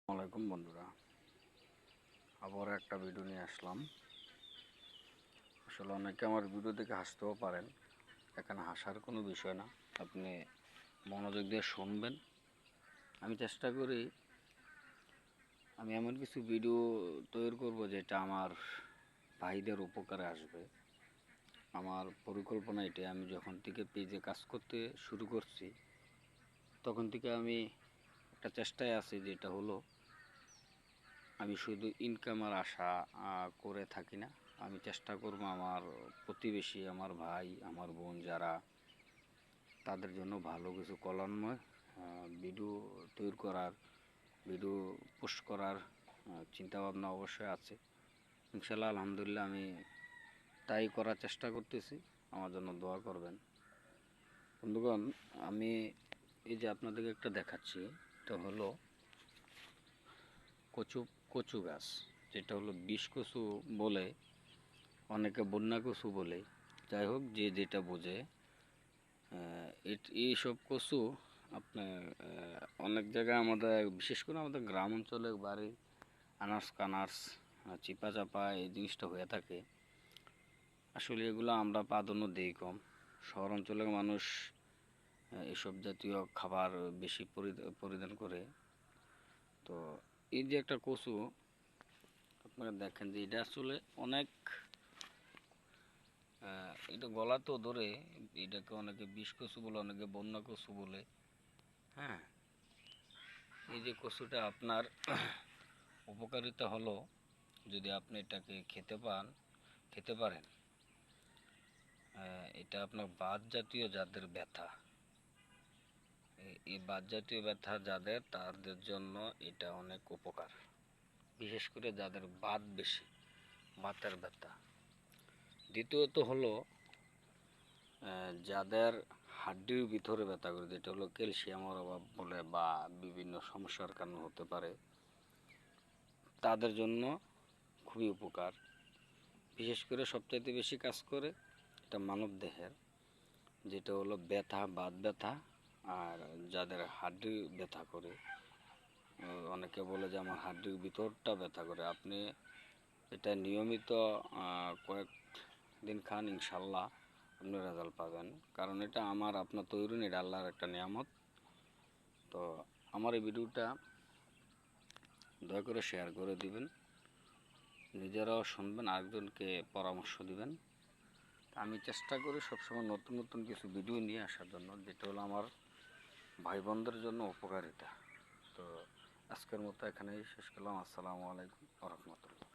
আসসালামাইকুম বন্ধুরা, আবার একটা ভিডিও নিয়ে আসলাম। আসলে অনেকে আমার ভিডিও দেখে হাসতেও পারেন, এখানে হাসার কোনো বিষয় না, আপনি মনোযোগ দিয়ে শুনবেন। আমি চেষ্টা করি আমি এমন কিছু ভিডিও তৈরি করব যেটা আমার ভাইদের উপকারে আসবে। আমার পরিকল্পনা এটাই। আমি যখন থেকে পেজে কাজ করতে শুরু করছি তখন থেকে আমি একটা চেষ্টায় আছি, যেটা হলো আমি শুধু ইনকামের আশা করে থাকি না। আমি চেষ্টা করব আমার প্রতিবেশী, আমার ভাই, আমার বোন যারা, তাদের জন্য ভালো কিছু কল্যাণময় ভিডিও তৈরি করার, ভিডিও পোস্ট করার চিন্তাভাবনা অবশ্যই আছে। ইনশাল্লাহ আলহামদুলিল্লাহ আমি তাই করার চেষ্টা করতেছি। আমার জন্য দোয়া করবেন বন্ধুগণ। আমি এই যে আপনাদেরকে একটা দেখাচ্ছি, এটা হলো কচু কচু গাছ, যেটা হলো বিষ কচু বলে, অনেকে বন্যা কচু বলে, যাই হোক যে যেটা বোঝে। এইসব কচু আপনার অনেক জায়গায়, আমাদের বিশেষ করে আমাদের গ্রাম অঞ্চলে বাড়ি আনার্স কানার্স চিপা চাপা এই জিনিসটা হয়ে থাকে। আসলে এগুলো আমরা প্রাধান্য দিই কম। শহর অঞ্চলের মানুষ এসব জাতীয় খাবার বেশি পরিধান করে। তো এই যে একটা কচু, আপনারা দেখেন যে এটা আসলে অনেক, এটা গলা তো ধরে, এটাকে অনেকে বিষ কচু বলে, অনেকে বন্যা কচু বলে। হ্যাঁ, এই যে কচুটা আপনার উপকারিতা হলো, যদি আপনি এটাকে খেতে পারেন, এটা আপনার বাত জাতীয় যাদের ব্যথা, এই বাত জাতীয় ব্যথা যাদের, তাদের জন্য এটা অনেক উপকার। বিশেষ করে যাদের বাত বেশি, বাতের ব্যথা। দ্বিতীয়ত হলো যাদের হাড্ডির ভিতরে ব্যথা করে, যেটা হলো ক্যালসিয়ামের অভাব বলে বা বিভিন্ন সমস্যার কারণে হতে পারে, তাদের জন্য খুবই উপকার। বিশেষ করে সবচাইতে বেশি কাজ করে এটা মানব দেহের, যেটা হলো ব্যথা, বাত ব্যথা, আর যাদের হাড্ডি ব্যথা করে, অনেকে বলে যে আমার হাড্ডির ভিতরটা ব্যথা করে, আপনি এটা নিয়মিত কয়েক দিন খান, ইনশাল্লাহ আপনি রেজাল্ট পাবেন। কারণ এটা আমার আপনার তৈরি, এটা আল্লাহর একটা নিয়ামত। তো আমার এই ভিডিওটা দয়া করে শেয়ার করে দিবেন, নিজেরাও শুনবেন, আরেকজনকে পরামর্শ দিবেন। আমি চেষ্টা করি সবসময় নতুন নতুন কিছু ভিডিও নিয়ে আসার জন্য, যেটা হলো আমার ভাই বোনদের জন্য উপকারিতা। তো আজকের মতো এখানেই শেষ করলাম। আসসালামু আলাইকুম ওয়া রাহমাতুল্লাহ।